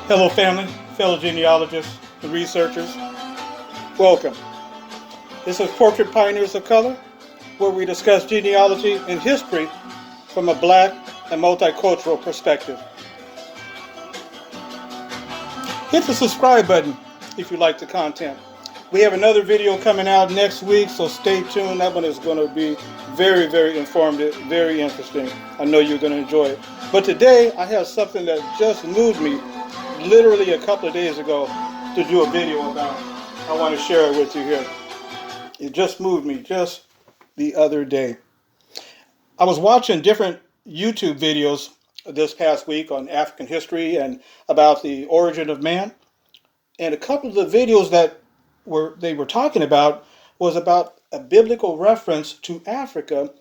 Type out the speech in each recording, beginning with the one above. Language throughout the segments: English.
Hello family, fellow genealogists and researchers. Welcome. This is Portrait Pioneers of Color, where we discuss genealogy and history from a black and multicultural perspective. Hit the subscribe button if you like the content. We have another video coming out next week, so stay tuned. That one is going to be very, very informative, very interesting. I know you're going to enjoy it. But today I have something that just moved me literally a couple of days ago to do a video about. I want to share it with you here. It just moved me just the other day. I was watching different YouTube videos this past week on African history and about the origin of man. And a couple of the videos that they were talking about was about a biblical reference to Africa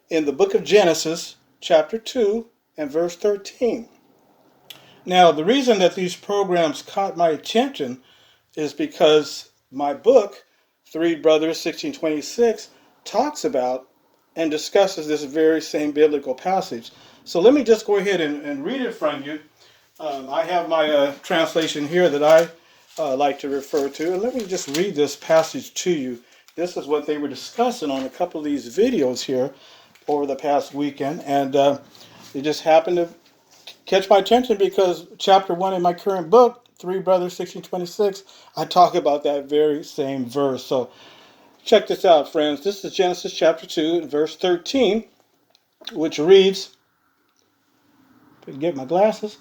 in the book of Genesis, chapter 2 and verse 13. Now, the reason that these programs caught my attention is because my book, Three Brothers, 1626, talks about and discusses this very same biblical passage. So let me just go ahead and read it from you. I have my translation here that I like to refer to. And let me just read this passage to you. This is what they were discussing on a couple of these videos here over the past weekend. And it just happened to catch my attention because chapter 1 in my current book, Three Brothers, 1626, I talk about that very same verse. So check this out, friends. This is Genesis chapter 2, verse 13, which reads, if I can get my glasses.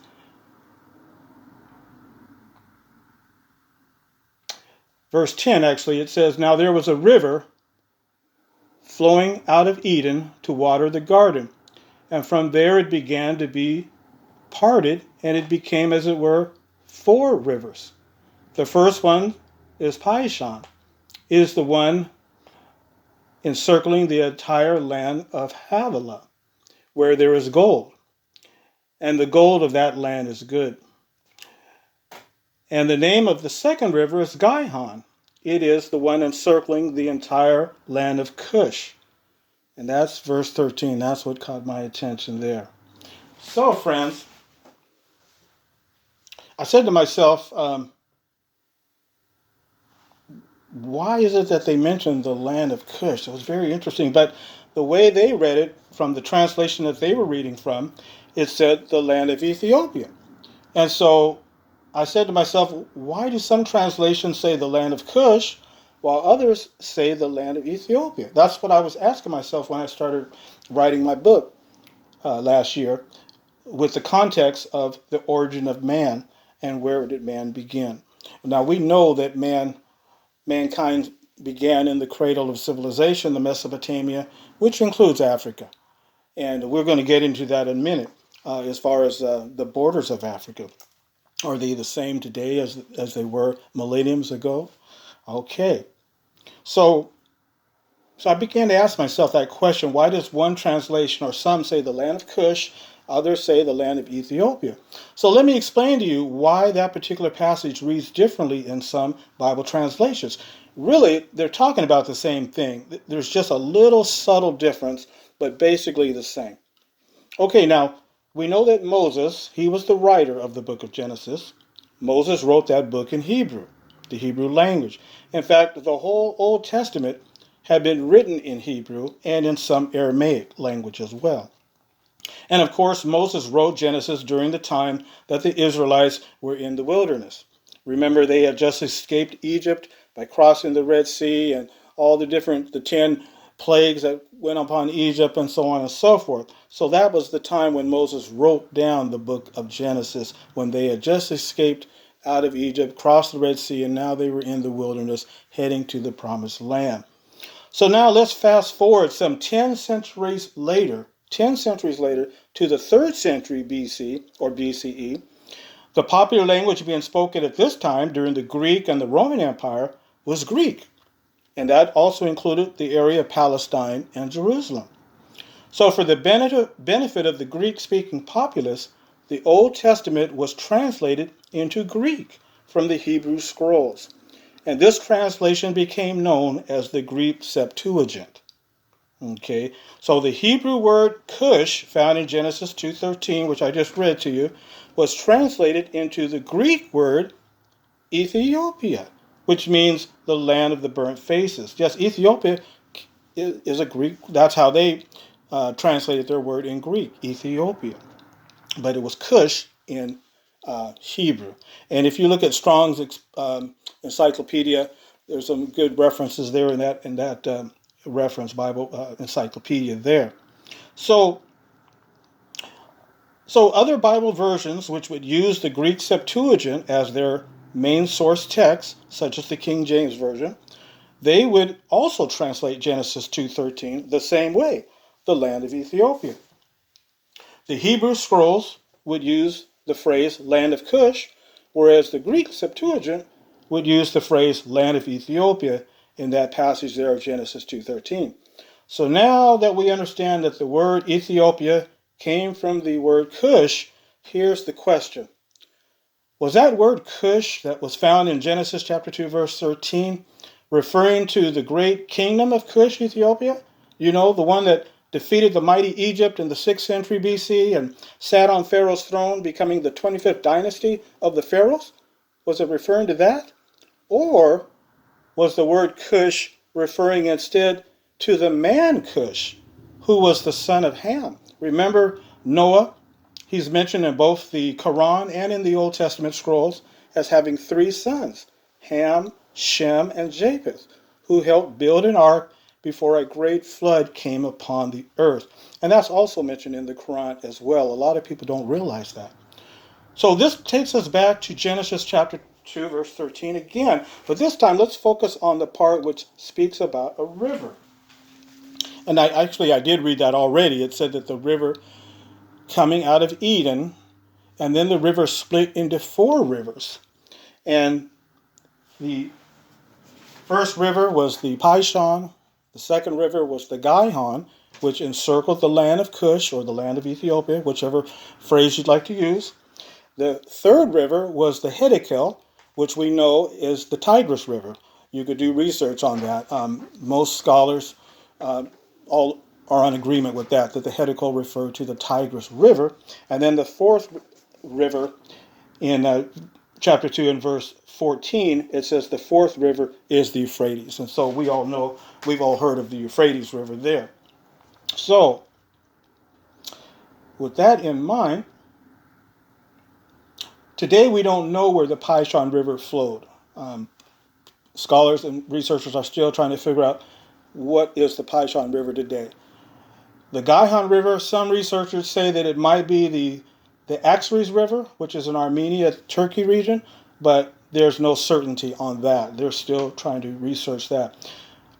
Verse 10, actually, it says, "Now there was a river flowing out of Eden to water the garden, and from there it began to be parted, and it became, as it were, four rivers. The first one is Pishon. It is the one encircling the entire land of Havilah, where there is gold, and the gold of that land is good. And the name of the second river is Gihon. It is the one encircling the entire land of Cush." And that's verse 13. That's what caught my attention there. So, friends, I said to myself, why is it that they mentioned the land of Cush? It was very interesting. But the way they read it, from the translation that they were reading from, it said the land of Ethiopia. And so I said to myself, why do some translations say the land of Cush, while others say the land of Ethiopia? That's what I was asking myself when I started writing my book last year, with the context of the origin of man and where did man begin. Now we know that mankind began in the cradle of civilization, the Mesopotamia, which includes Africa. And we're going to get into that in a minute. As far as the borders of Africa, are they the same today as they were millenniums ago? Okay. So I began to ask myself that question: why does one translation, or some, say the land of Cush, others say the land of Ethiopia? So let me explain to you why that particular passage reads differently in some Bible translations. Really, they're talking about the same thing. There's just a little subtle difference, but basically the same. Okay, now, we know that Moses, he was the writer of the book of Genesis. Moses wrote that book in Hebrew, the Hebrew language. In fact, the whole Old Testament had been written in Hebrew and in some Aramaic language as well. And of course, Moses wrote Genesis during the time that the Israelites were in the wilderness. Remember, they had just escaped Egypt by crossing the Red Sea and all the 10 plagues that went upon Egypt and so on and so forth. So that was the time when Moses wrote down the book of Genesis, when they had just escaped out of Egypt, crossed the Red Sea, and now they were in the wilderness heading to the promised land. So now let's fast forward some 10 centuries later to the 3rd century BC or BCE. The popular language being spoken at this time during the Greek and the Roman Empire was Greek. And that also included the area of Palestine and Jerusalem. So for the benefit of the Greek-speaking populace, the Old Testament was translated into Greek from the Hebrew scrolls. And this translation became known as the Greek Septuagint. Okay, so the Hebrew word Cush, found in Genesis 2:13, which I just read to you, was translated into the Greek word Ethiopia, which means the land of the burnt faces. Yes, Ethiopia is a Greek, that's how they translated their word in Greek, Ethiopia. But it was Cush in Hebrew. And if you look at Strong's encyclopedia, there's some good references there in that reference Bible encyclopedia there. So other Bible versions which would use the Greek Septuagint as their main source text, such as the King James Version, they would also translate Genesis 2:13 the same way, the land of Ethiopia. The Hebrew scrolls would use the phrase land of Cush, whereas the Greek Septuagint would use the phrase land of Ethiopia in that passage there of Genesis 2:13. So now that we understand that the word Ethiopia came from the word Cush, here's the question. Was that word Cush that was found in Genesis chapter 2 verse 13 referring to the great kingdom of Cush, Ethiopia? You know, the one that defeated the mighty Egypt in the 6th century BC and sat on Pharaoh's throne, becoming the 25th dynasty of the pharaohs? Was it referring to that? Or was the word Cush referring instead to the man Cush, who was the son of Ham? Remember Noah? He's mentioned in both the Quran and in the Old Testament scrolls as having 3 sons, Ham, Shem, and Japheth, who helped build an ark before a great flood came upon the earth. And that's also mentioned in the Quran as well. A lot of people don't realize that. So this takes us back to Genesis chapter 2, verse 13 again. But this time, let's focus on the part which speaks about a river. And I did read that already. It said that the river coming out of Eden, and then the river split into 4 rivers. And the first river was the Pishon. The second river was the Gihon, which encircled the land of Cush, or the land of Ethiopia, whichever phrase you'd like to use. The third river was the Hiddekel, which we know is the Tigris River. You could do research on that. Most scholars all are in agreement with that the Hiddekel referred to the Tigris River. And then the fourth river in chapter 2 and verse 14, it says the fourth river is the Euphrates. And so we all know, we've all heard of the Euphrates River there. So, with that in mind, today we don't know where the Pishon River flowed. Scholars and researchers are still trying to figure out what is the Pishon River today. The Gihon River, some researchers say that it might be the Ancestry River, which is in Armenia, Turkey region, but there's no certainty on that. They're still trying to research that.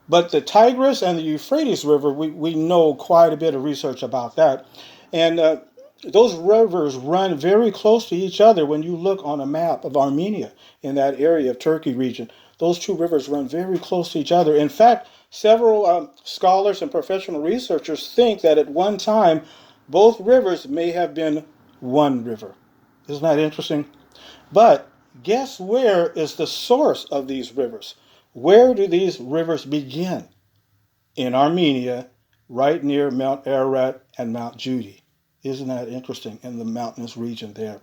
But the Tigris and the Euphrates River, we know quite a bit of research about that. And those rivers run very close to each other when you look on a map of Armenia in that area of Turkey region. Those 2 rivers run very close to each other. In fact, several scholars and professional researchers think that at one time, both rivers may have been one river. Isn't that interesting? But guess where is the source of these rivers? Where do these rivers begin? In Armenia, right near Mount Ararat and Mount Judy. Isn't that interesting, in the mountainous region there?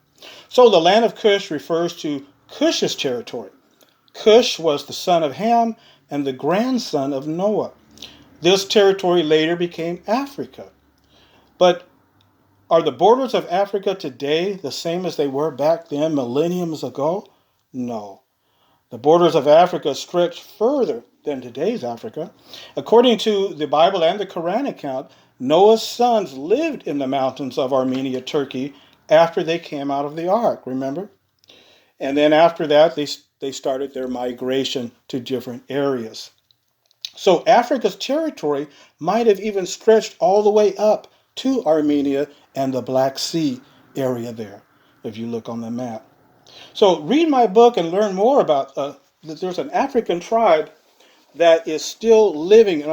So the land of Cush refers to Cush's territory. Cush was the son of Ham and the grandson of Noah. This territory later became Africa. But are the borders of Africa today the same as they were back then, millenniums ago? No. The borders of Africa stretch further than today's Africa. According to the Bible and the Quran account, Noah's sons lived in the mountains of Armenia, Turkey, after they came out of the ark, remember? And then after that, they started their migration to different areas. So Africa's territory might have even stretched all the way up to Armenia and the Black Sea area there, if you look on the map. So read my book and learn more about that there's an African tribe that is still living in